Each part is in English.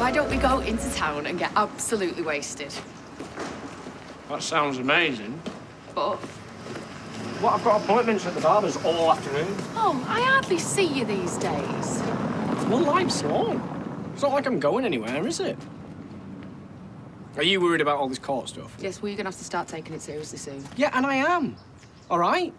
Why don't we go into town and get absolutely wasted? That sounds amazing. But... Well, I've got appointments at the barber's all afternoon. Mum, I hardly see you these days. Well, life's long. It's not like I'm going anywhere, is it? Are you worried about all this court stuff? Yes, well, you're going to have to start taking it seriously soon. Yeah, and I am. All right?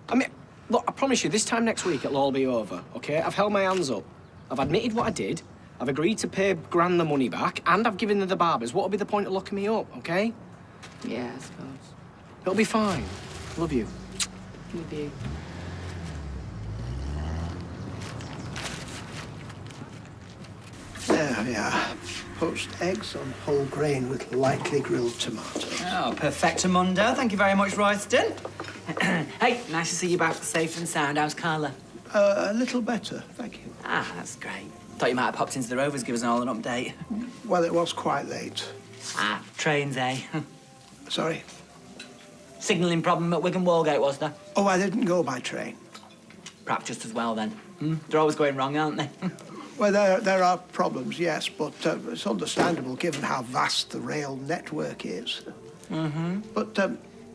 I mean, look, I promise you, this time next week it'll all be over, OK? I've held my hands up. I've admitted what I did. I've agreed to pay Gran the money back, and I've given her the barbers. What would be the point of locking me up, OK? Yeah, I suppose. It'll be fine. Love you. Love you. There we are. Poached eggs on whole grain with lightly grilled tomatoes. Oh, perfectamundo. Thank you very much, Royston. Hey, nice to see you back safe and sound. How's Carla? A little better, thank you. Ah, that's great. Thought you might have popped into the Rovers, give us all an update. Well, it was quite late. Ah, trains, eh? Sorry? Signalling problem at Wigan Wallgate, was there? Oh, I didn't go by train. Perhaps just as well, then. They're always going wrong, aren't they? Well, there are problems, yes, but it's understandable given how vast the rail network is. But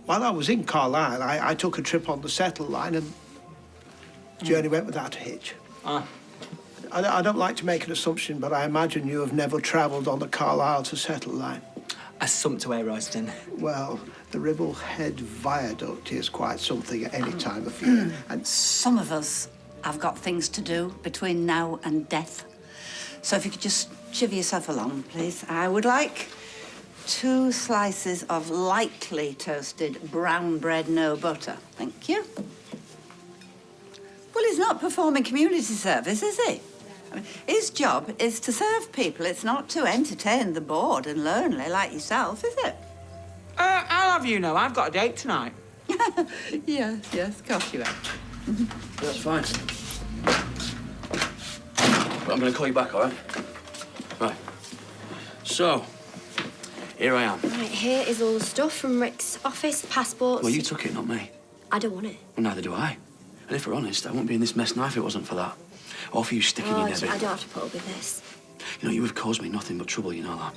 while I was in Carlisle, I took a trip on the Settle line and the journey went without a hitch. Ah. I don't like to make an assumption, but I imagine you have never travelled on the Carlisle to Settle line. Assumped away, Royston. Well, the Ribble Head Viaduct is quite something at any time of year. And Some of us have got things to do between now and death. So if you could just chivvy yourself along, please. I would like 2 slices of lightly toasted brown bread, no butter. Thank you. Well, he's not performing community service, is he? I mean, his job is to serve people. It's not to entertain the bored and lonely like yourself, is it? I'll have you know, I've got a date tonight. Yes, of course you have. That's fine. But I'm going to call you back, all right? Right. So, here I am. Right, here is all the stuff from Rick's office, the passports. Well, you took it, not me. I don't want it. Well, neither do I. And if we're honest, I wouldn't be in this mess now if it wasn't for that. Or for you sticking Oh, in there. I don't have to put up with this. You know, you have caused me nothing but trouble, you know that.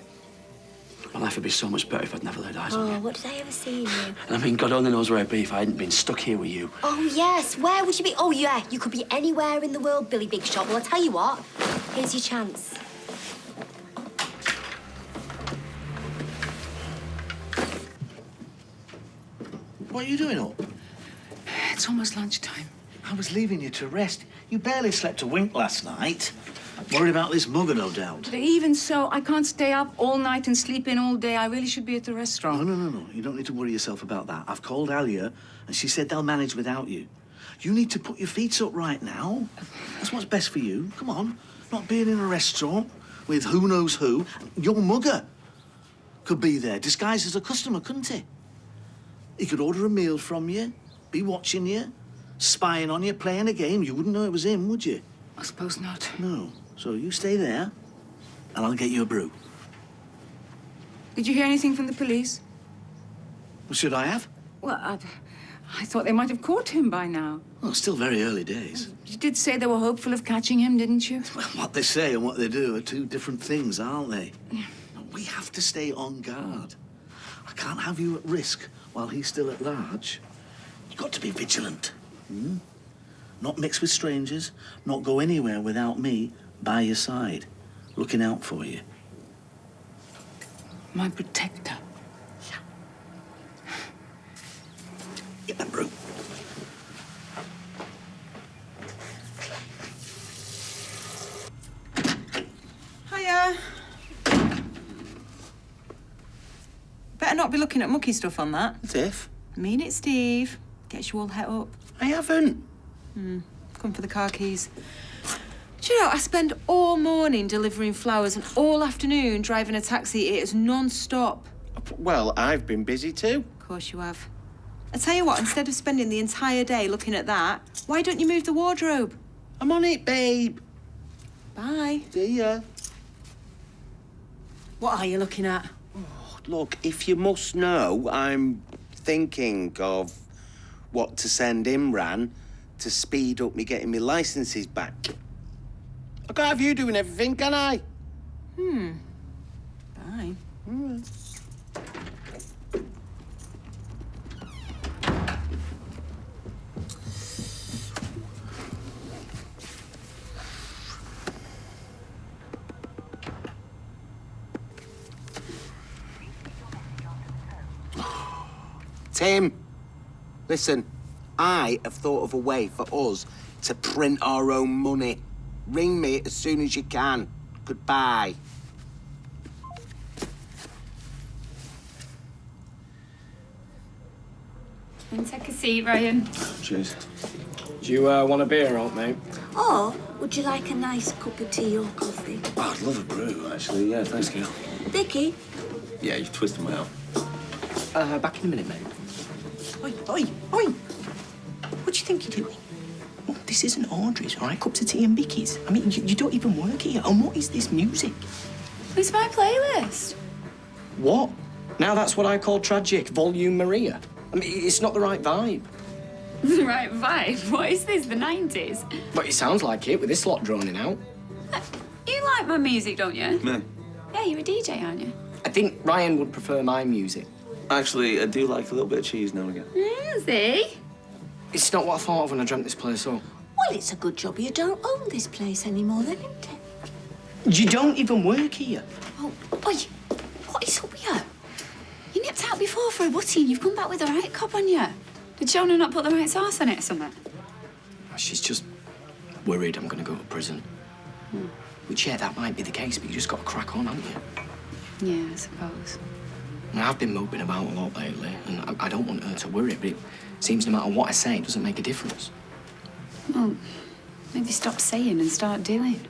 My life would be so much better if I'd never laid eyes on you. Oh, what did I ever see in you? And I mean, God only knows where I'd be if I hadn't been stuck here with you. Oh, yes, where would you be? Oh, yeah, you could be anywhere in the world, Billy Big Shot. Well, I'll tell you what, here's your chance. What are you doing up? It's almost lunchtime. I was leaving you to rest. You barely slept a wink last night. Worried about this mugger, no doubt. But even so, I can't stay up all night and sleep in all day. I really should be at the restaurant. No. You don't need to worry yourself about that. I've called Alia, and she said they'll manage without you. You need to put your feet up right now. That's what's best for you. Come on. Not being in a restaurant with who knows who. Your mugger could be there, disguised as a customer, couldn't he? He could order a meal from you, be watching you, spying on you, playing a game. You wouldn't know it was him, would you? I suppose not. No. So you stay there, and I'll get you a brew. Did you hear anything from the police? Well, should I have? Well, I thought they might have caught him by now. Well, still very early days. You did say they were hopeful of catching him, didn't you? Well, what they say and what they do are 2 different things, aren't they? Yeah. We have to stay on guard. I can't have you at risk while he's still at large. You've got to be vigilant. Not mix with strangers, not go anywhere without me by your side, looking out for you. My protector. Get that brew. Hiya. Better not be looking at mucky stuff on that. As if? I mean it, Steve. Gets you all het up. I haven't. Come for the car keys. Do you know, I spend all morning delivering flowers and all afternoon driving a taxi. It is non-stop. Well, I've been busy too. Of course you have. I tell you what, instead of spending the entire day looking at that, why don't you move the wardrobe? I'm on it, babe. Bye. See ya. What are you looking at? Oh, look, if you must know, I'm thinking of what to send Imran to speed up me getting me licences back. I can't have you doing everything, can I? Bye. Tim, listen, I have thought of a way for us to print our own money. Ring me as soon as you can. Goodbye. And take a seat, Ryan. Cheers. Do you want a beer, old mate? Or would you like a nice cup of tea or coffee? Oh, I'd love a brew, actually. Yeah, thanks, Gail. Vicky? Yeah, you've twisted my arm. Back in a minute, mate. Oi, oi, oi! What do you think you're doing? Oh, this isn't Audrey's, all right? Cups of tea and Vicky's. I mean, you don't even work here. And what is this music? It's my playlist. What? Now that's what I call tragic. Volume Maria. I mean, it's not the right vibe. The right vibe? What is this, the 90s? But it sounds like it with this lot droning out. You like my music, don't you? Me? Yeah, you're a DJ, aren't you? I think Ryan would prefer my music. Actually, I do like a little bit of cheese now and again. See? It's not what I thought of when I dreamt this place up. Well, it's a good job you don't own this place anymore, then, isn't it? You don't even work here. Oh, oi, what is up with you? You nipped out before for a butty and you've come back with the right cop on you. Did Shona not put the right sauce on it or something? She's just worried I'm going to go to prison. Which, yeah, that might be the case, but you just got to crack on, haven't you? Yeah, I suppose. And I've been moping about a lot lately, and I don't want her to worry, but it seems no matter what I say, it doesn't make a difference. Well, maybe stop saying and start doing.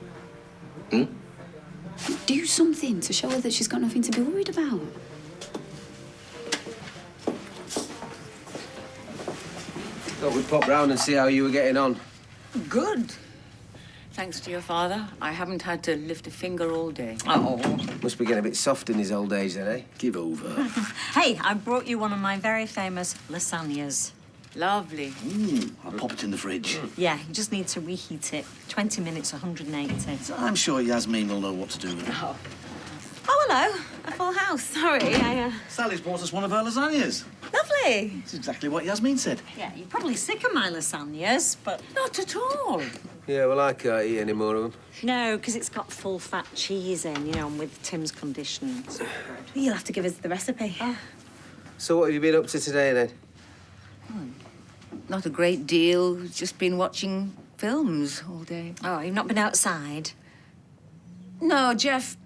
Do something to show her that she's got nothing to be worried about. Thought we'd pop round and see how you were getting on. Good. Thanks to your father, I haven't had to lift a finger all day. Oh. Must be getting a bit soft in his old age then, eh? Give over. Hey, I brought you one of my very famous lasagnas. Lovely. I'll pop it in the fridge. Yeah, you just need to reheat it. 20 minutes, 180. I'm sure Yasmin will know what to do with it. Oh, hello. A full house. Sorry, Sally's bought us one of her lasagnas. Lovely. It's exactly what Yasmin said. Yeah, you're probably sick of my lasagnas, but... Not at all. Yeah, well, I can't eat any more of them. No, because it's got full fat cheese in, you know, and with Tim's conditions. You'll have to give us the recipe. So what have you been up to today, then? Not a great deal. Just been watching films all day. Oh, you've not been outside? No, Jeff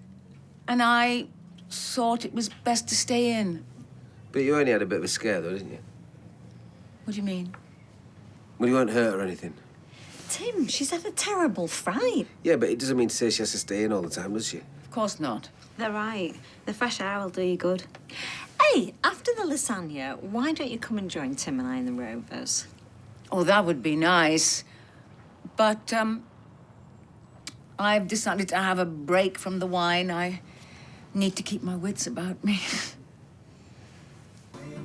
and I thought it was best to stay in. But you only had a bit of a scare, though, didn't you? What do you mean? Well, you weren't hurt or anything. Tim, she's had a terrible fright. Yeah, but it doesn't mean to say she has to stay in all the time, does she? Of course not. They're right. The fresh air will do you good. Hey, after the lasagna, why don't you come and join Tim and I in the Rovers? Oh, that would be nice. But, I've decided to have a break from the wine. I need to keep my wits about me.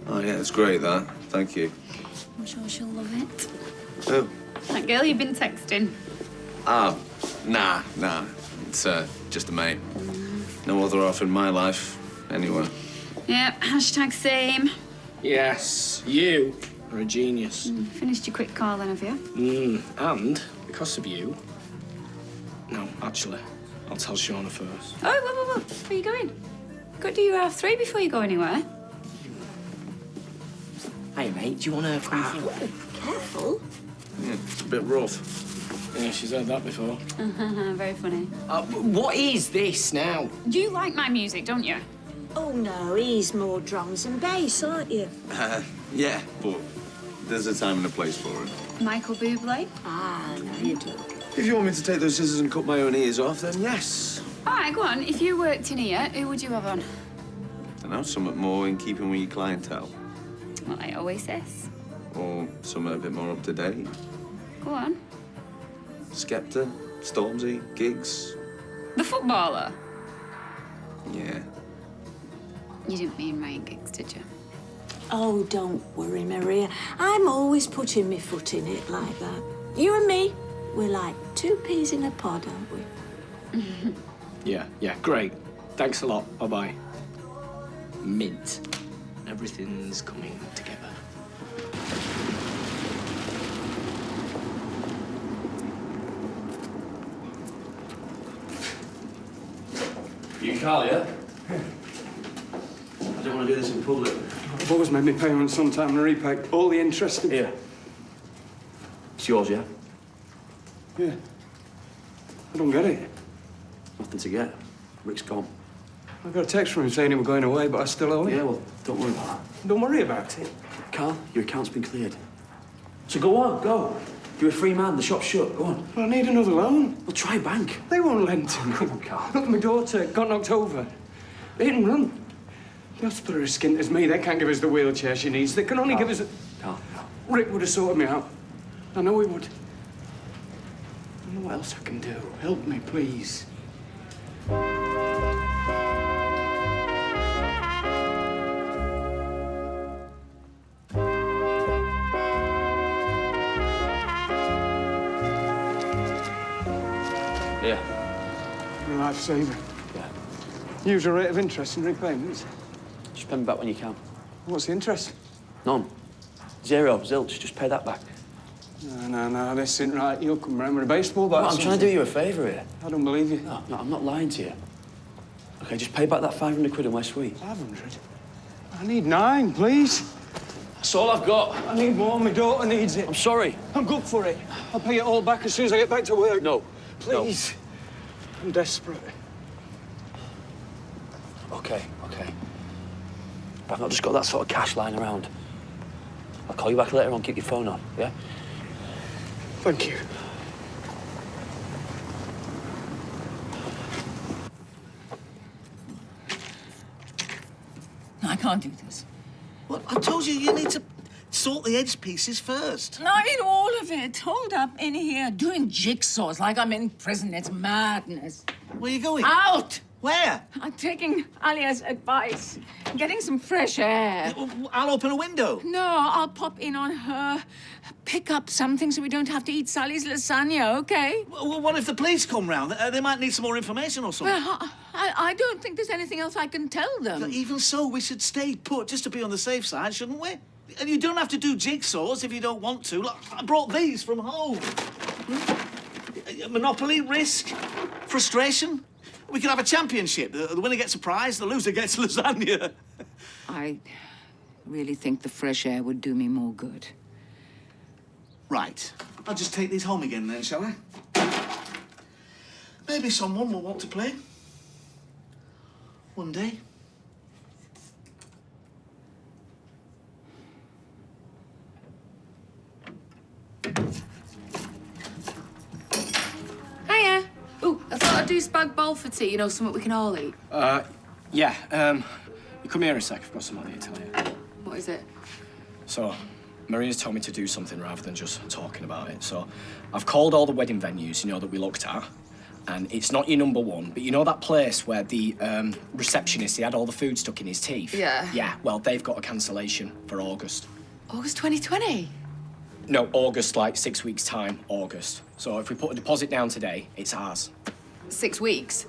Oh, yeah, it's great, that. Thank you. I'm sure she'll love it. Oh. That girl you've been texting. Nah. It's, just a mate. No other off in my life, anyway. Yep, hashtag same. Yes, you are a genius. Finished your quick call then, have you? And because of you... No, actually, I'll tell Shona first. Oh, whoa. Where are you going? Got to do your half-3 before you go anywhere. Hey, mate, do you want to come through? Careful. Yeah, it's a bit rough. Yeah, she's heard that before. Very funny. What is this now? You like my music, don't you? Oh, no, he's more drums and bass, aren't you? Yeah, but there's a time and a place for it. Michael Bublé? Ah, no, you do. If you want me to take those scissors and cut my own ears off, then yes. All right, go on. If you worked in here, who would you have on? I don't know, something more in keeping with your clientele. Well, like Oasis. Or something a bit more up to date. Go on. Skepta, Stormzy, Giggs. The footballer? Yeah. You didn't mean Ryan Giggs, did you? Oh, don't worry, Maria. I'm always putting my foot in it like that. You and me, we're like two peas in a pod, aren't we? Yeah, great. Thanks a lot. Bye-bye. Mint. Everything's coming together. You Carl, yeah? I don't want to do this in public. I've always made my payments on time and repaid all the interest. Here. It's yours, yeah? Yeah. I don't get it. Nothing to get. Rick's gone. I got a text from him saying he was going away, but I still owe him. Yeah, well, don't worry about that. Don't worry about it. Carl, your account's been cleared. So go on, go. You're a free man. The shop's shut. Go on. Well, I need another loan. Well, try bank. They won't lend to me. Come on, Carl. Look, my daughter got knocked over. They didn't run. They'll split her as skint as me. They can't give us the wheelchair she needs. They can only give us a... Carl. Rick would have sorted me out. I know he would. I don't know what else I can do. Help me, please. Yeah. You're a lifesaver. Yeah. Usual rate of interest and repayments. Just pay me back when you can. What's the interest? None. 0, zilch. Just pay that back. No, this isn't right. You'll come round with a baseball bat. No, I'm trying to do you a favour here. I don't believe you. No, I'm not lying to you. Okay, just pay back that 500 quid in West Sweet. 500? I need 9, please. That's all I've got. I need more. My daughter needs it. I'm sorry. I'm good for it. I'll pay it all back as soon as I get back to work. No. Please. No. I'm desperate. Okay. But I've not just got that sort of cash lying around. I'll call you back later on. Keep your phone on, yeah? Thank you. I can't do this. Well, I told you, you need to sort the edge pieces first. No, I mean all of it. Hold up in here doing jigsaws like I'm in prison. It's madness. Where are you going? Out! Where? I'm taking Alia's advice. Getting some fresh air. I'll open a window. No, I'll pop in on her. Pick up something so we don't have to eat Sally's lasagna, okay? Well, what if the police come round? They might need some more information or something. Well, I don't think there's anything else I can tell them. But even so, we should stay put just to be on the safe side, shouldn't we? And you don't have to do jigsaws if you don't want to. Look, I brought these from home. Monopoly, risk, frustration. We could have a championship. The winner gets a prize, the loser gets lasagna. I really think the fresh air would do me more good. Right. I'll just take these home again then, shall I? Maybe someone will want to play. One day. Hiya. Ooh, I thought I'd do spag bol for tea, you know, something we can all eat. Yeah, you come here a sec, I've got something to tell you. What is it? So, Maria's told me to do something rather than just talking about it. So, I've called all the wedding venues, you know, that we looked at. And it's not your number one, but you know that place where the receptionist, he had all the food stuck in his teeth? Yeah. Yeah, well, they've got a cancellation for August. August 2020? No, August, like 6 weeks' time, August. So if we put a deposit down today, it's ours. 6 weeks?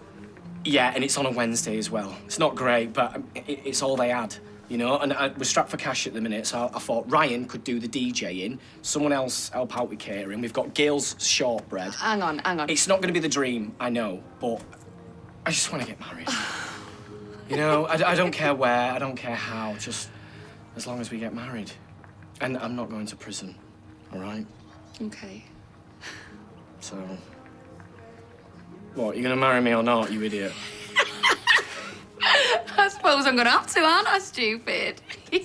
Yeah, and it's on a Wednesday as well. It's not great, but it's all they had, you know? And we're strapped for cash at the minute, so I thought Ryan could do the DJing, someone else help out with catering. We've got Gail's shortbread. Hang on. It's not going to be the dream, I know, but I just want to get married. You know, I don't care where, I don't care how, just as long as we get married. And I'm not going to prison, all right? Okay. So, what, you going to marry me or not, you idiot? I suppose I'm gonna have to, aren't I, stupid? You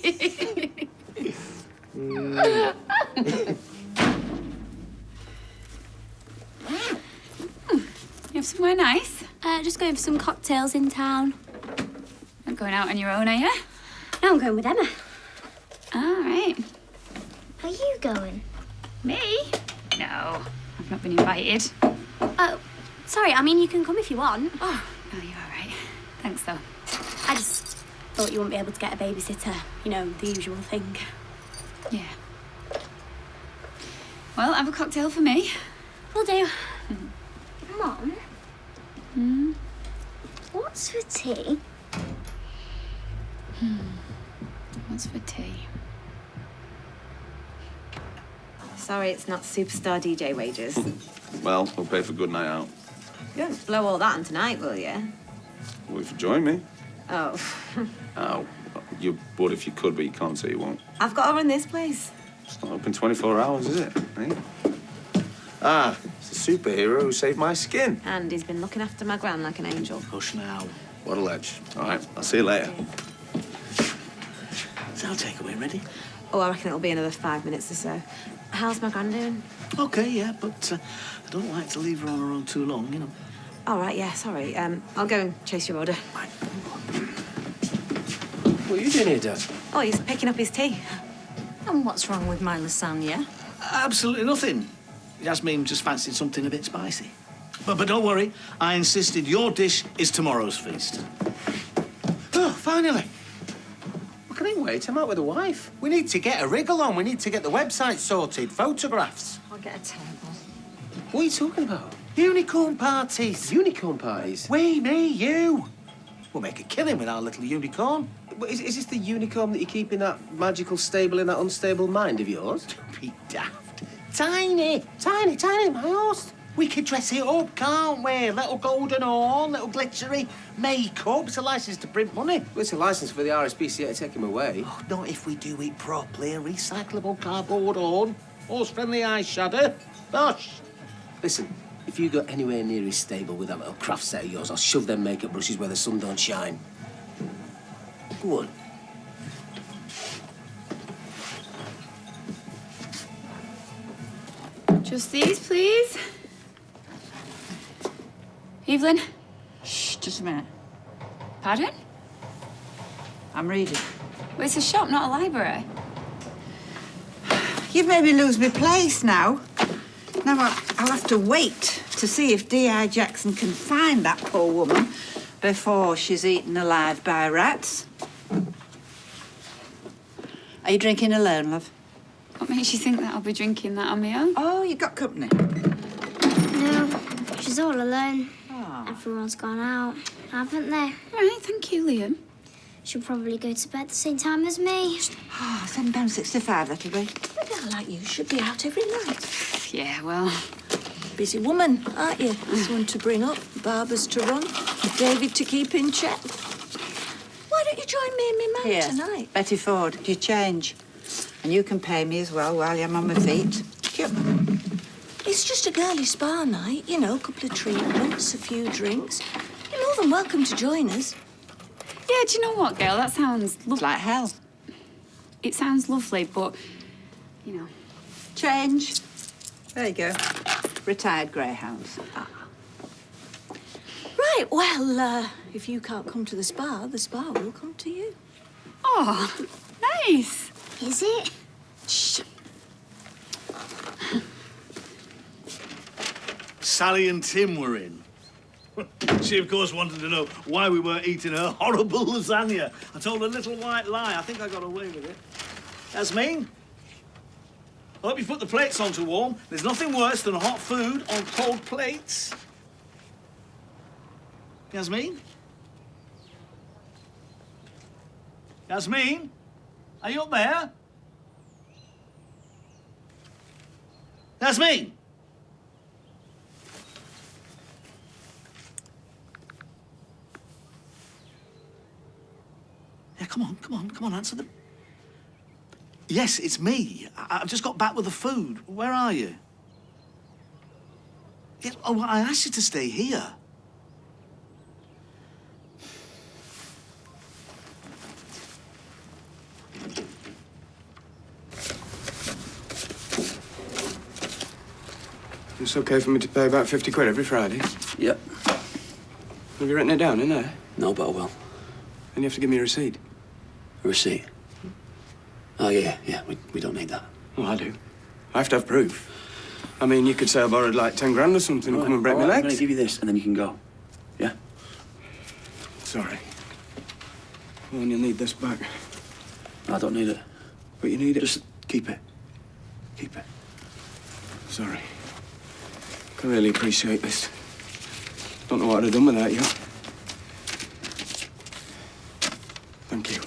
have somewhere nice? Just going for some cocktails in town. Not going out on your own, are you? No, I'm going with Emma. All right. Are you going? Me? No, I've not been invited. Oh, sorry. I mean, you can come if you want. Oh, no, you're all right. Thanks, though. I just thought you wouldn't be able to get a babysitter. You know, the usual thing. Yeah. Well, have a cocktail for me. Will do. Mom? What's for tea? What's for tea? Sorry, it's not superstar DJ wages. Well, we'll pay for a good night out. You won't blow all that on tonight, will you? Well, if you join me. Oh. Oh, you would if you could, but you can't, so you won't. I've got to run this place. It's not open 24 hours, is it? Eh? Ah, it's a superhero who saved my skin. And he's been looking after my gran like an angel. Hush now. What a ledge. All right, I'll see you later. Is our takeaway ready? Oh, I reckon it'll be another 5 minutes or so. How's my gran doing? Okay, yeah, but I don't like to leave her on her own too long, you know. All right, yeah, sorry. I'll go and chase your order. What are you doing here, Dad? Oh, he's picking up his tea. And what's wrong with my lasagna? Absolutely nothing. Jasmine just fancied something a bit spicy. But don't worry, I insisted your dish is tomorrow's feast. Oh, finally. I can't wait. I'm out with the wife. We need to get a wriggle on. We need to get the website sorted. Photographs. I'll get a table. What are you talking about? Unicorn parties. Unicorn parties? We, me, you. We'll make a killing with our little unicorn. Is this the unicorn that you keep in that magical stable in that unstable mind of yours? Don't be daft. Tiny, my horse. We could dress it up, can't we? Little golden horn, little glittery makeup. It's a licence to print money. Well, it's a licence for the RSPCA to take him away. Oh, not if we do it properly. A recyclable cardboard horn. Horse-friendly eyeshadow. Bosh. Listen, if you go anywhere near his stable with that little craft set of yours, I'll shove them makeup brushes where the sun don't shine. Go on. Just these, please. Evelyn? Shh, just a minute. Pardon? I'm reading. Well, it's a shop, not a library. You've made me lose my place now. Now I'll have to wait to see if D.I. Jackson can find that poor woman before she's eaten alive by rats. Are you drinking alone, love? What makes you think that I'll be drinking that on my own? Oh, you got company. No, she's all alone. Everyone's gone out, haven't they? Right, thank you, Liam. She'll probably go to bed at the same time as me. Oh, £7.65, that'll be. A girl like you should be out every night. Yeah, well... Busy woman, aren't you? Someone to bring up, barbers to run, David to keep in check. Why don't you join me and me man Here, tonight? Betty Ford, do you change? And you can pay me as well while I'm on my feet. Yep. It's just a girly spa night, you know, a couple of treatments, a few drinks. You're more than welcome to join us. Yeah, do you know what, girl? That sounds lovely. Like hell. It sounds lovely, but, you know... Change. There you go. Retired greyhounds. Right, well, if you can't come to the spa will come to you. Oh, nice. Is it? Shh. Sally and Tim were in. She, of course, wanted to know why we weren't eating her horrible lasagna. I told her a little white lie. I think I got away with it. Yasmeen? I hope you put the plates on to warm. There's nothing worse than hot food on cold plates. Yasmeen? Yasmeen? Are you up there? Yasmeen? Yeah, come on, answer them. Yes, it's me. I've just got back with the food. Where are you? Yes, oh, I asked you to stay here. It's okay for me to pay about 50 quid every Friday. Yep. Have you written it down in there? No, but I will. Then you have to give me a receipt. A receipt? Oh, yeah, we don't need that. Well, I do. I have to have proof. I mean, you could say I borrowed like 10 grand or something and come and break my I'm legs. going to give you this and then you can go. Yeah? Sorry. Well, then you'll need this back. I don't need it. But you need it. Just keep it. Keep it. Sorry. I really appreciate this. Don't know what I'd have done without you. Thank you.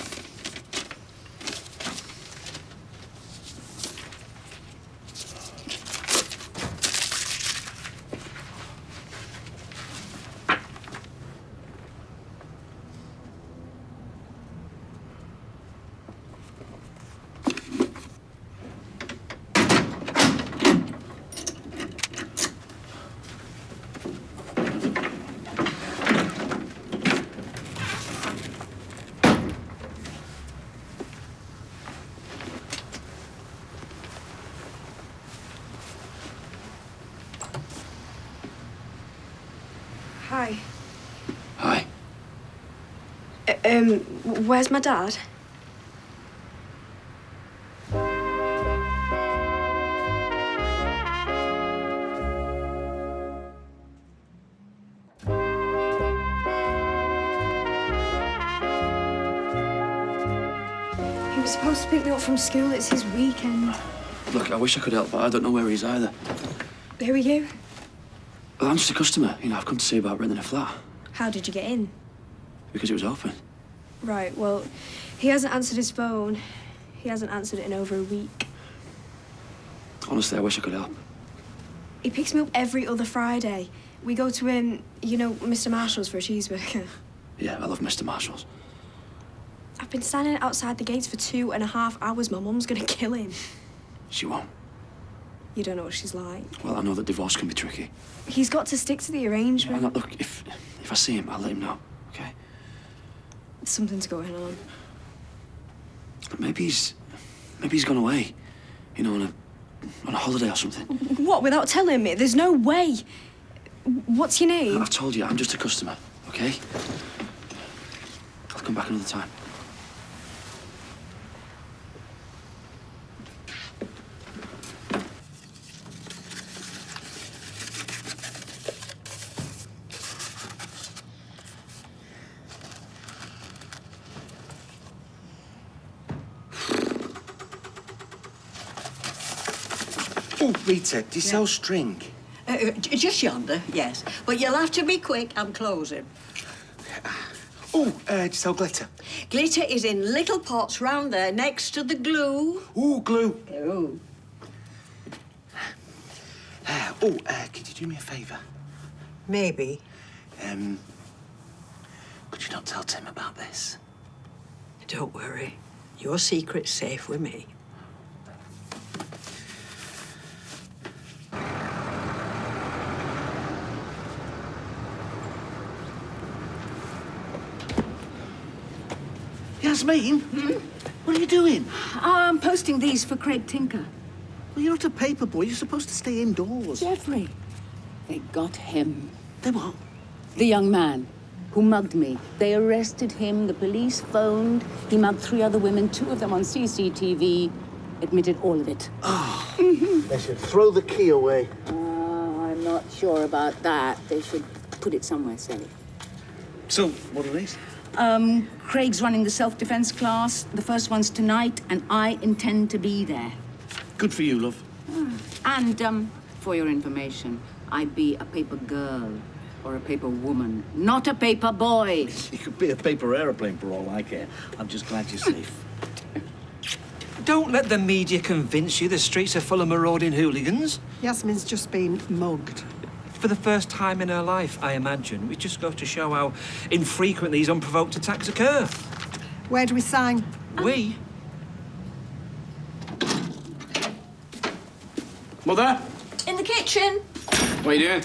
Hi. Hi. Where's my dad? He was supposed to pick me up from school. It's his weekend. Look, I wish I could help, but I don't know where he is either. Who are you? Well, I'm just a customer. You know, I've come to see about renting a flat. How did you get in? Because it was open. Right, well, he hasn't answered his phone. He hasn't answered it in over a week. Honestly, I wish I could help. He picks me up every other Friday. We go to, you know, Mr. Marshall's for a cheeseburger. Yeah, I love Mr. Marshall's. I've been standing outside the gates for 2.5 hours. My mum's gonna kill him. She won't. You don't know what she's like. Well, I know that divorce can be tricky. He's got to stick to the arrangement. And look, if I see him, I'll let him know, okay? Something's going on. But maybe he's gone away. You know, on a holiday or something. What, without telling me? There's no way. What's your name? I've told you, I'm just a customer, okay? I'll come back another time. Oh, Rita, do you sell string? Just yonder, yes. But you'll have to be quick. I'm closing. Oh, do you sell glitter? Glitter is in little pots round there next to the glue. Ooh, glue. Oh. Could you do me a favour? Maybe. Could you not tell Tim about this? Don't worry. Your secret's safe with me. Yasmin, what are you doing? I'm posting these for Craig Tinker. Well, you're not a paper boy. You're supposed to stay indoors. Jeffrey, they got him. They what? The young man who mugged me. They arrested him. The police phoned. He mugged 3 other women, 2 of them on CCTV. Admitted all of it. They should throw the key away. I'm not sure about that. They should put it somewhere safe. So, what are these? Craig's running the self-defense class. The first one's tonight, and I intend to be there. Good for you, love. And, for your information, I'd be a paper girl or a paper woman, not a paper boy. You could be a paper aeroplane for all I care. I'm just glad you're safe. Don't let the media convince you the streets are full of marauding hooligans. Yasmin's just been mugged. For the first time in her life, I imagine. We just go to show how infrequent these unprovoked attacks occur. Where do we sign? We? Mother? In the kitchen. What are you doing?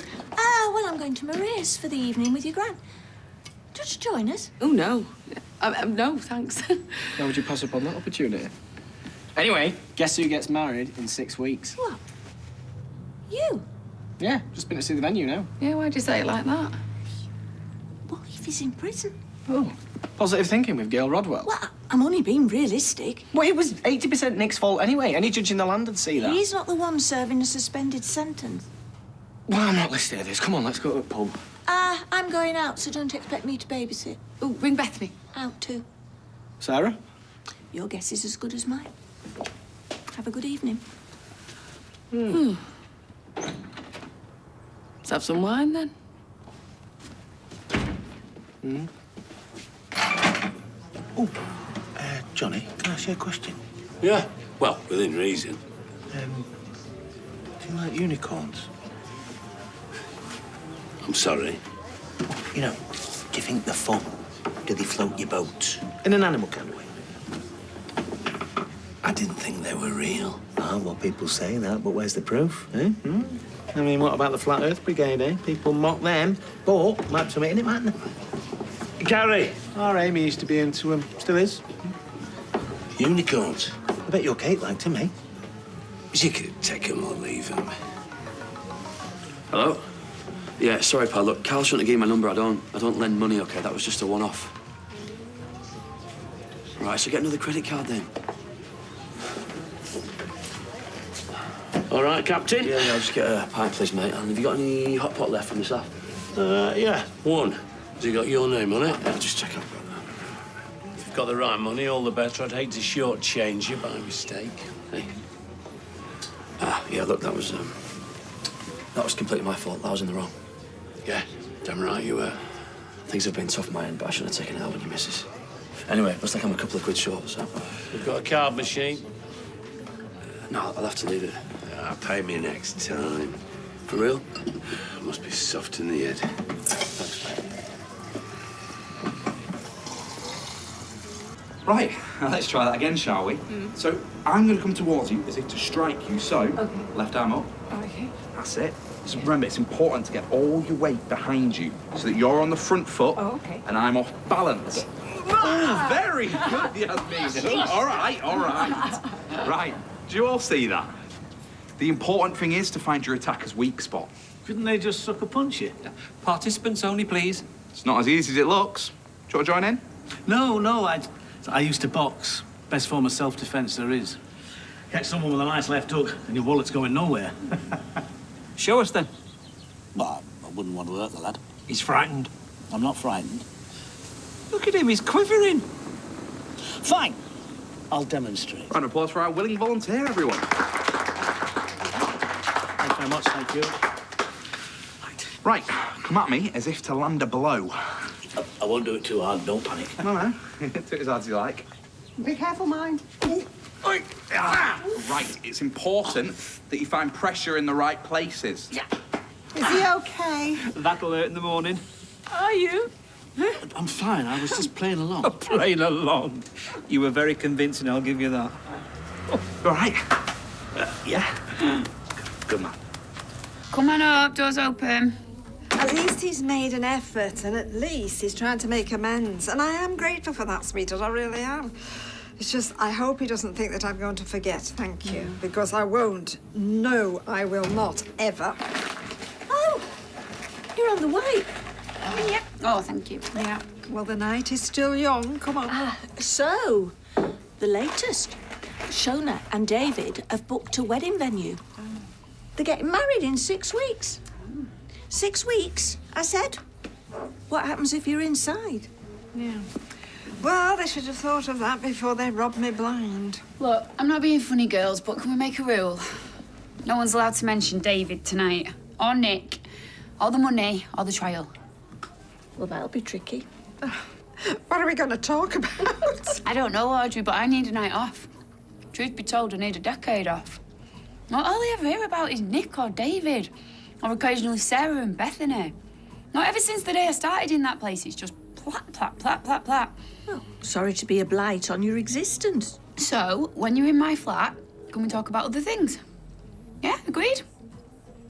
Well, I'm going to Maria's for the evening with your gran. Do you want to join us? Oh, no. No, thanks. How would you pass up on that opportunity? Anyway, guess who gets married in 6 weeks? What? You? Yeah, just been to see the venue now. Yeah, why'd you say it like that? What if he's in prison? Oh, positive thinking with Gail Rodwell. Well, I'm only being realistic. Well, it was 80% Nick's fault anyway. Any judge in the land would see that. He's not the one serving a suspended sentence. Well, I'm not listening to this. Come on, let's go to the pub. I'm going out, so don't expect me to babysit. Oh, ring Bethany. Out too. Sarah? Your guess is as good as mine. Have a good evening. Let's have some wine, then. Johnny, can I ask you a question? Yeah, well, within reason. Do you like unicorns? I'm sorry. You know, do you think they're fun? Do they float your boat? In an animal kind of way? I didn't think they were real. Ah, well, people say that, but where's the proof, eh? I mean, what about the Flat Earth Brigade, eh? People mock them, but might be something in it, mightn't they? Gary! Our Amy used to be into them. Still is. Unicorns. I bet your Kate liked him, eh? You could take them or leave them. Hello? Yeah, sorry, pal. Look, Carl shouldn't have given me my number. I don't lend money, OK? That was just a one-off. Right, so get another credit card then. All right, Captain? Yeah, I'll just get a pint, please, mate. And have you got any hot pot left from the staff? Yeah, one. Has he got your name on it? Yeah, just check out. If you've got the right money, all the better. I'd hate to shortchange you by mistake. Hey. Yeah, look, that was completely my fault. I was in the wrong. Yeah, damn right you were. Things have been tough on my end, but I shouldn't have taken it out on your missus. Anyway, looks like I'm a couple of quid short, so... We've got a card machine. No, I'll have to leave it. Pay me next time. For real? Must be soft in the head. Thanks, mate. Right, now let's try that again, shall we? So I'm going to come towards you as if to strike you, so left arm up. Okay. That's it. Just remember, it's important to get all your weight behind you so that you're on the front foot and I'm off balance. Oh, very good, Yasmin. All right. Right, do you all see that? The important thing is to find your attacker's weak spot. Couldn't they just sucker punch you? Participants only, please. It's not as easy as it looks. Do you want to join in? No, I used to box. Best form of self-defence there is. Catch someone with a nice left hook and your wallet's going nowhere. Show us then. Well, I wouldn't want to hurt the lad. He's frightened. I'm not frightened. Look at him, he's quivering. Fine. I'll demonstrate. Round of applause for our willing volunteer, everyone. Thanks very much, thank you. Right, come at me as if to land a blow. I won't do it too hard, don't panic. No. Do it as hard as you like. Be careful, mine. Right, it's important that you find pressure in the right places. Is he okay? That'll hurt in the morning. Are you? I'm fine, I was just playing along. Playing along. You were very convincing, I'll give you that. All right. Yeah. Good man. Come on up, doors open. At least he's made an effort, and at least he's trying to make amends. And I am grateful for that, sweetheart, I really am. It's just, I hope he doesn't think that I'm going to forget, thank you. Because I won't. No, I will not, ever. Oh, you're on the way. Yep. Oh, thank you. Yeah. Well, the night is still young. Come on. So, the latest. Shona and David have booked a wedding venue. They're getting married in 6 weeks. 6 weeks, I said. What happens if you're inside? Yeah. Well, they should have thought of that before they robbed me blind. Look, I'm not being funny, girls, but can we make a rule? No one's allowed to mention David tonight, or Nick, or the money, or the trial. Well, that'll be tricky. What are we going to talk about? I don't know, Audrey, but I need a night off. Truth be told, I need a decade off. Not all I ever hear about is Nick or David, or occasionally Sarah and Bethany. Not ever since the day I started in that place, it's just plat, plat, plat, plat, plat. Oh, sorry to be a blight on your existence. So, when you're in my flat, can we talk about other things? Yeah, agreed?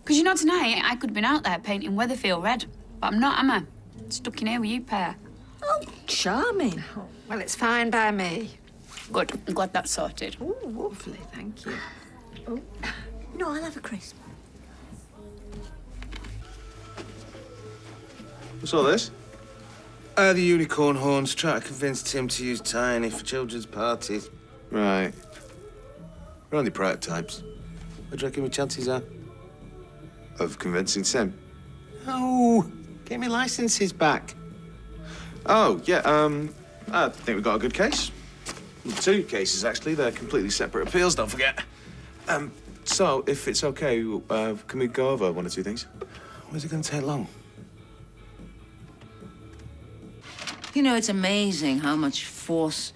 Because you know, tonight, I could have been out there painting Weatherfield red, but I'm not, am I? Stuck in here with you pair. Oh, charming. Well, it's fine by me. Good. I'm glad that's sorted. Oh, lovely, thank you. Oh, no, I'll have a crisp. What's all this? The unicorn horns try to convince Tim to use Tiny for children's parties. Right. We're only prototypes. What do you reckon my chances are? Of convincing Tim? No. Get me licenses back. Oh, yeah, I think we've got a good case. 2 cases, actually. They're completely separate appeals, don't forget. So, if it's okay, can we go over 1 or 2 things? Where's it going to take long? You know, it's amazing how much force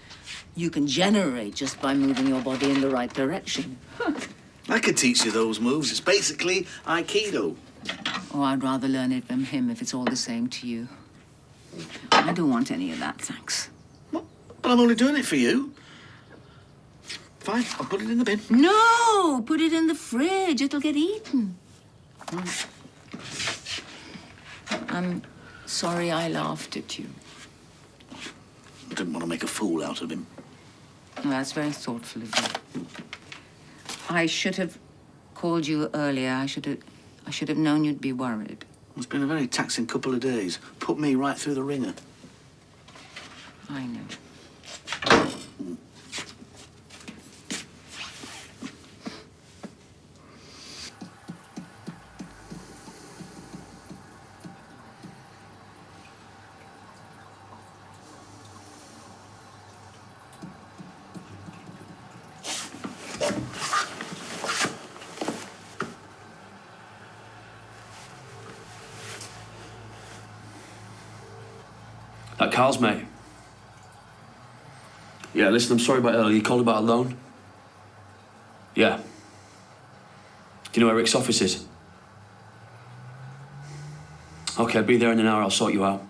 you can generate just by moving your body in the right direction. I could teach you those moves. It's basically Aikido. Oh, I'd rather learn it from him if it's all the same to you. I don't want any of that, thanks. But I'm only doing it for you. Fine, I'll put it in the bin. No! Put it in the fridge. It'll get eaten. I'm sorry I laughed at you. I didn't want to make a fool out of him. Well, that's very thoughtful of you. I should have called you earlier. I should have known you'd be worried. It's been a very taxing couple of days. Put me right through the ringer. I know. That Carl's mate. Yeah, listen, I'm sorry about earlier. You called about a loan? Yeah. Do you know where Rick's office is? Okay, be there in an hour. I'll sort you out.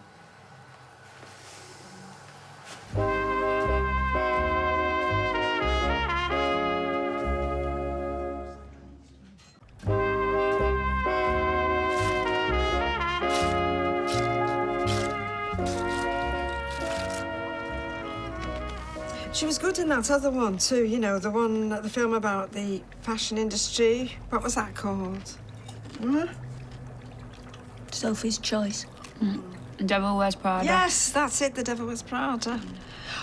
She was good in that other one too, you know, the film about the fashion industry. What was that called? Huh? Sophie's Choice. Devil Wears Prada. Yes, that's it, The Devil Wears Prada.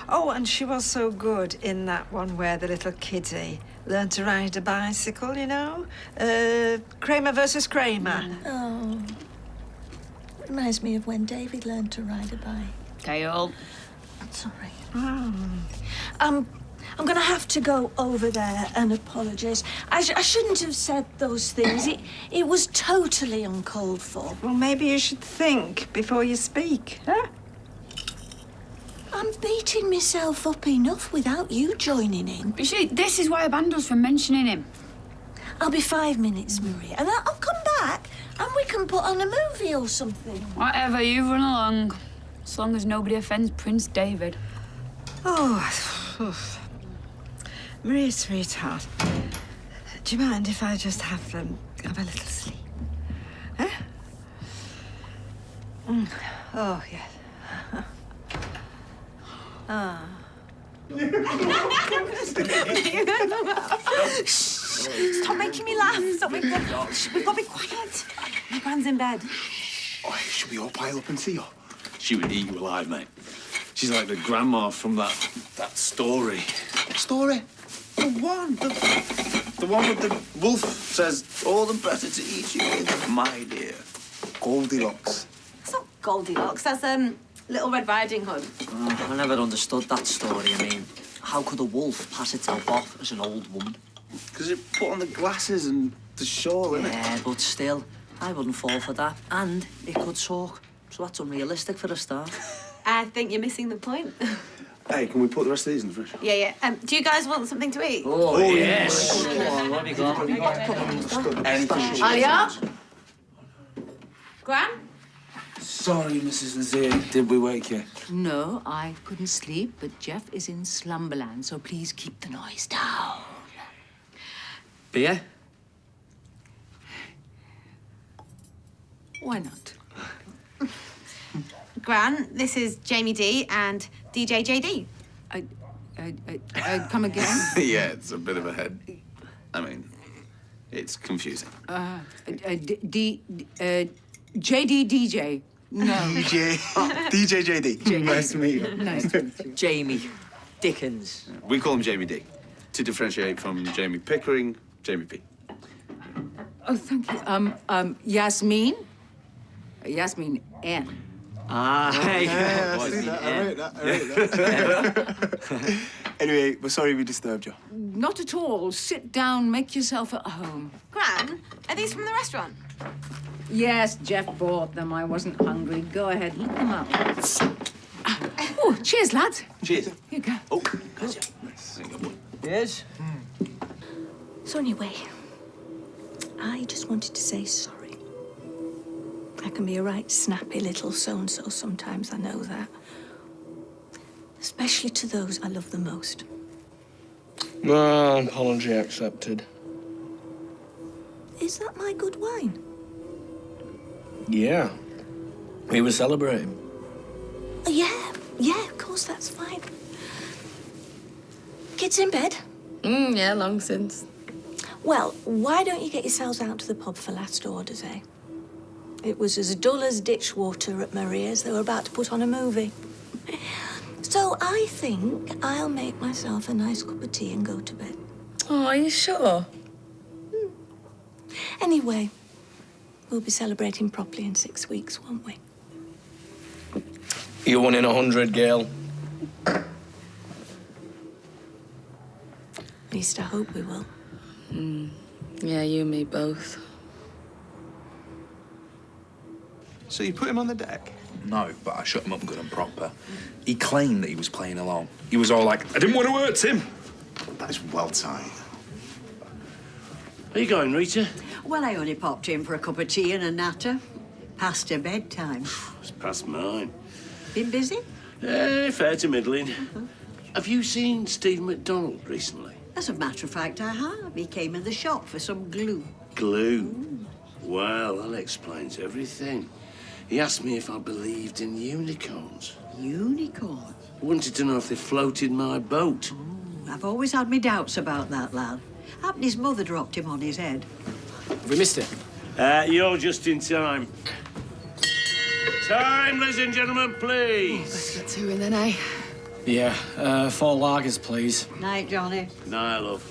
Oh, and she was so good in that one where the little kiddie learned to ride a bicycle, you know? Kramer versus Kramer. Oh. Reminds me of when David learned to ride a bike. Kale. That's all right. I'm gonna have to go over there and apologise. I shouldn't have said those things. It was totally uncalled for. Well, maybe you should think before you speak, huh? I'm beating myself up enough without you joining in. You see, this is why I banned us from mentioning him. I'll be 5 minutes, Maria, and I'll come back and we can put on a movie or something. Whatever, you run along. As long as nobody offends Prince David. Oh, Maria, sweetheart, do you mind if I just have a little sleep? Huh? Oh, yes. Ah. Stop making me laugh. Stop making me laugh. We've got to be quiet. My grand's in bed. Oh, should we all pile up and see her? She would eat you alive, mate. She's like the grandma from that story. Story? The one with the wolf says, all the better to eat you with, my dear. Goldilocks. It's not Goldilocks. That's Little Red Riding Hood. Oh, I never understood that story. I mean, how could a wolf pass itself off as an old woman? Because it put on the glasses and the shawl, innit? Yeah, but still, I wouldn't fall for that. And it could talk, so that's unrealistic for a start. I think you're missing the point. Hey, can we put the rest of these in the fridge? Yeah. Do you guys want something to eat? Oh yes! Come on, what have you got? Alia? Gran? Sorry, Mrs. Nazir. Did we wake you? No, I couldn't sleep, but Jeff is in slumberland, so please keep the noise down. Beer? Why not? Gran, this is Jamie D and DJ JD. Come again? Yeah, it's a bit of a head. I mean, it's confusing. JD DJ. No. DJ. DJ JD. Nice to meet you. Nice to meet you. Jamie Dickens. We call him Jamie D, to differentiate from Jamie Pickering, Jamie P. Oh, thank you. Yasmin? Yasmin N. Ah, hey. I rate that. Anyway, we're sorry we disturbed you. Not at all. Sit down, make yourself at home. Gran, are these from the restaurant? Yes, Jeff bought them. I wasn't hungry. Go ahead, heat them up. Oh, cheers, lads. Cheers. Here you go. Oh, gotcha. Yes? So anyway, I just wanted to say sorry. I can be a right snappy little so-and-so sometimes, I know that. Especially to those I love the most. Well, apology accepted. Is that my good wine? Yeah. We were celebrating. Yeah, of course, that's fine. Kids in bed? Yeah, long since. Well, why don't you get yourselves out to the pub for last orders, eh? It was as dull as ditch water at Maria's. They were about to put on a movie. So I think I'll make myself a nice cup of tea and go to bed. Oh, are you sure? Anyway, we'll be celebrating properly in 6 weeks, won't we? You're 1 in 100, Gail. At least I hope we will. Yeah, you and me both. So you put him on the deck? No, but I shut him up good and proper. He claimed that he was playing along. He was all like, I didn't want to hurt him. That is well timed. Where you going, Rita? Well, I only popped in for a cup of tea and a natter. Past her bedtime. It's past mine. Been busy? Fair to middling. Have you seen Steve McDonald recently? As a matter of fact, I have. He came in the shop for some glue. Glue? Well, that explains everything. He asked me if I believed in unicorns. Unicorn? Wanted to know if they floated my boat. I've always had my doubts about that lad. Happened his mother dropped him on his head. Have we missed it? You're just in time. Time, ladies and gentlemen, please. Let's get to it then, eh? Yeah, 4 lagers, please. Night, Johnny. Night, love.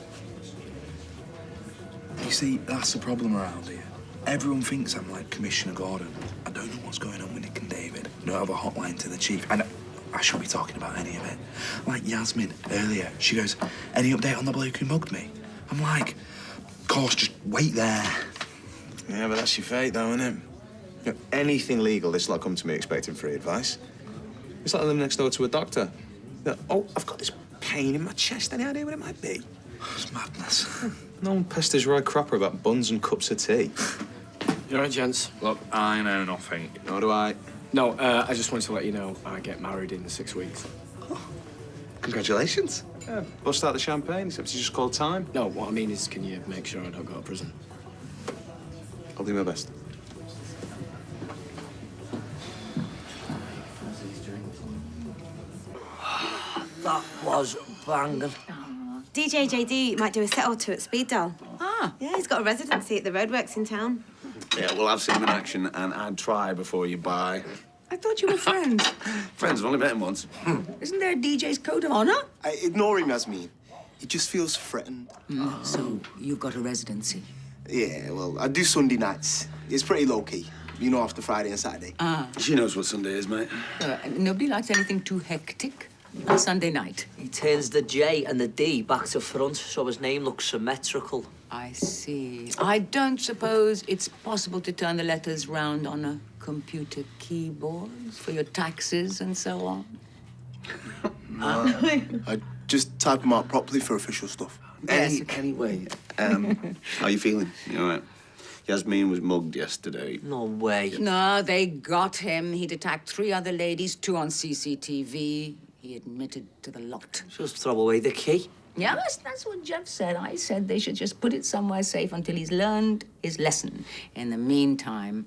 You see, that's the problem around here. Everyone thinks I'm like Commissioner Gordon. I don't know what's going on with Nick and David. I don't have a hotline to the chief. And I shouldn't be talking about any of it. Like Yasmin earlier, she goes, any update on the bloke who mugged me? I'm like, of course, just wait there. Yeah, but that's your fate, though, isn't it? You know, anything legal, this lot come to me expecting free advice. It's like I live next door to a doctor. Oh, I've got this pain in my chest. Any idea what it might be? It's madness. No one pesters Roy Cropper about buns and cups of tea. You all right, gents? Look, I know nothing. Nor do I. No, I just wanted to let you know I get married in 6 weeks. Congratulations. Yeah, bust out the champagne, except you just called time. No, what I mean is, can you make sure I don't go to prison? I'll do my best. That was banging. DJ JD might do a set or two at Speed Doll. Ah. Yeah, he's got a residency at the Roadworks in town. Yeah, well, I've seen him in action, and I'd try before you buy. I thought you were friends. Friends, I've only met him once. Isn't there a DJ's code of honor? Ignore him, Yasmin. He just feels threatened. So you've got a residency? Yeah, well, I do Sunday nights. It's pretty low-key. You know, after Friday and Saturday. Ah. She knows what Sunday is, mate. Nobody likes anything too hectic on Sunday night. He turns the J and the D back to front so his name looks symmetrical. I see. I don't suppose it's possible to turn the letters round on a computer keyboard for your taxes and so on? I just type them out properly for official stuff. Yes. Anyway, how you feeling? You all right? Yasmin was mugged yesterday. No way. No, they got him. He'd attacked 3 other ladies, 2 on CCTV. He admitted to the lot. Just throw away the key. Yes, that's what Jeff said. I said they should just put it somewhere safe until he's learned his lesson. In the meantime,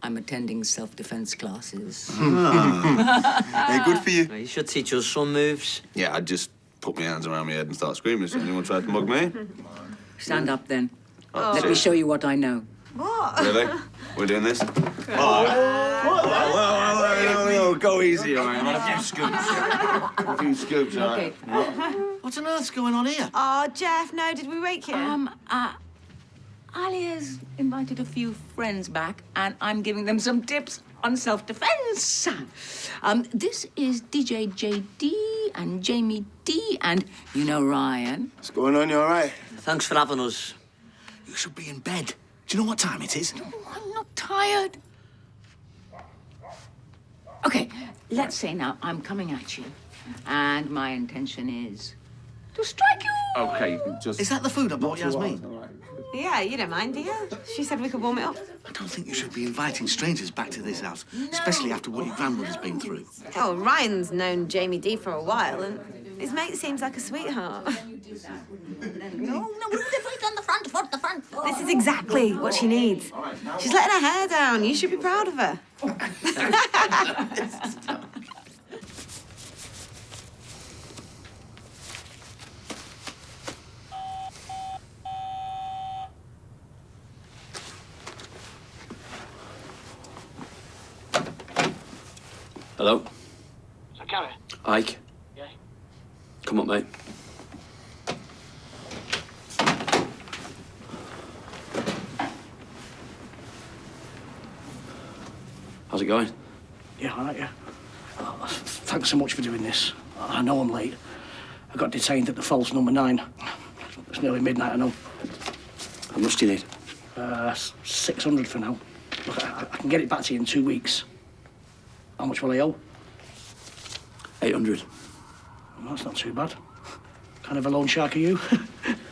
I'm attending self-defense classes. Hey, good for you. You should teach us some moves. Yeah, I'd just put my hands around my head and start screaming if anyone tried to mug me. Stand up, then. Oh. Let me show you what I know. What? Really? We're doing this? Whoa, go easy, all right? I've had a few scoops. A few scoops, all right? What on earth's going on here? Oh, Jeff, no, did we wake you? Alia's invited a few friends back, and I'm giving them some tips on self-defense. This is DJ JD and Jamie D, and you know Ryan. What's going on? You all right? Thanks for having us. You should be in bed. Do you know what time it is? No, I'm not tired. Okay, let's say now I'm coming at you, and my intention is to strike you. Okay, just... Is that the food I bought Yasmin? Yeah, you don't mind, do you? She said we could warm it up. I don't think you should be inviting strangers back to this house, especially after what your grandmother's been through. Oh, Ryan's known Jamie D for a while, and his mate seems like a sweetheart. No, the foot on the front foot, the front foot. This is exactly what she needs. She's letting her hair down. You should be proud of her. Hello? So, Gary? Ike? Yeah? Come on, mate. How's it going? Yeah, all right, yeah. Thanks so much for doing this. I know I'm late. I got detained at the false number 9. It's nearly midnight, I know. How much do you need? 600 for now. Look, I can get it back to you in 2 weeks. How much will I owe? 800. Well, that's not too bad. Kind of a loan shark are you?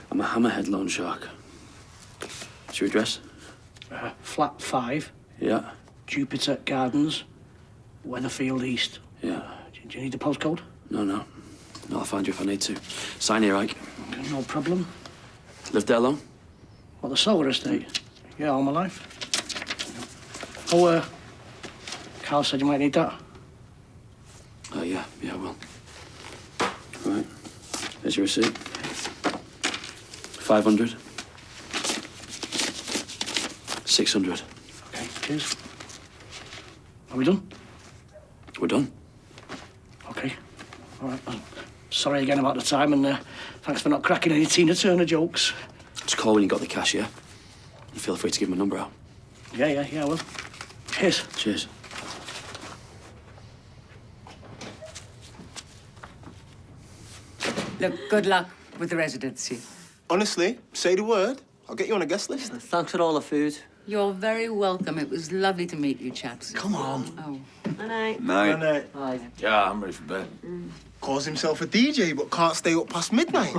I'm a hammerhead loan shark. What's your address? Flat 5. Yeah. Jupiter Gardens, Weatherfield East. Yeah. Do you need the postcode? No, no. No, I'll find you if I need to. Sign here, Ike. Okay, no problem. Lived there long? What, the solar estate? Yeah, all my life. Oh, Carl said you might need that. Oh, yeah, I will. Right. Here's your receipt. 500. 600. Okay, cheers. Are we done? We're done. Okay. All right. Well, sorry again about the time, and thanks for not cracking any Tina Turner jokes. Just call when you got the cash, yeah? And feel free to give my number out. Yeah, I will. Cheers. Cheers. Look, good luck with the residency. Honestly, say the word. I'll get you on a guest list. Thanks for all the food. You're very welcome. It was lovely to meet you, chaps. Come on. Oh. Night. Night. Hi. Yeah, I'm ready for bed. Calls himself a DJ, but can't stay up past midnight.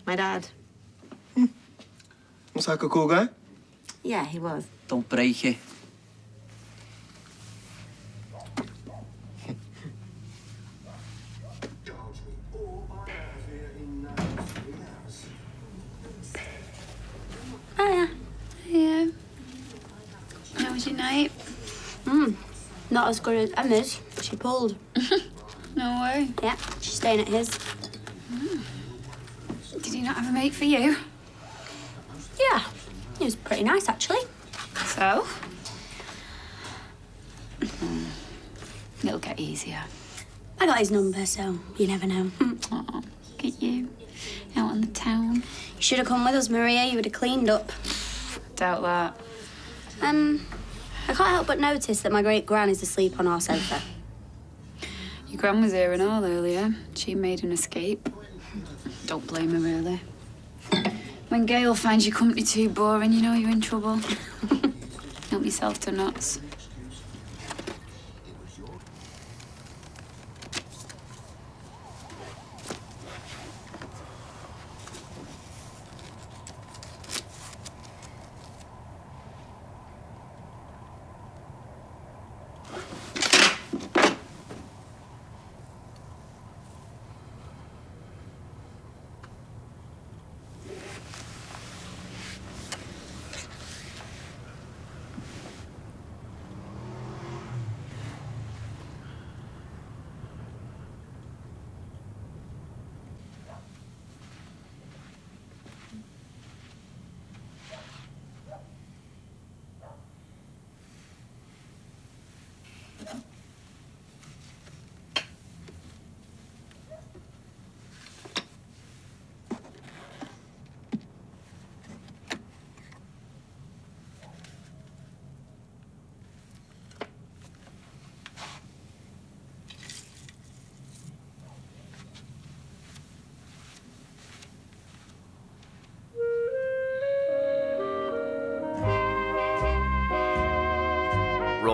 My dad. Looks like a cool guy. Yeah, he was. Don't break it. Oh, yeah. Yeah. How was your night? Not as good as Emma's. She pulled. No way. Yeah, she's staying at his. Did he not have a mate for you? Yeah, he was pretty nice, actually. So? It'll get easier. I got his number, so you never know. Aw, look at you. Out on the town. You should have come with us, Maria. You would have cleaned up. Doubt that. I can't help but notice that my great-gran is asleep on our sofa. Your gran was here and all earlier. She made an escape. Don't blame her, really. When Gail finds your company too boring, you know you're in trouble. Help yourself to nuts.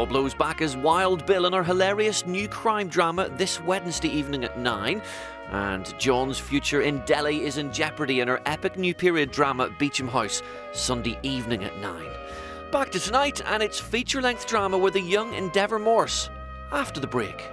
Law blows back as Wild Bill in her hilarious new crime drama this Wednesday evening at 9. And John's future in Delhi is in jeopardy in her epic new period drama Beecham House, Sunday evening at 9. Back to tonight and its feature-length drama with the young Endeavour Morse after the break.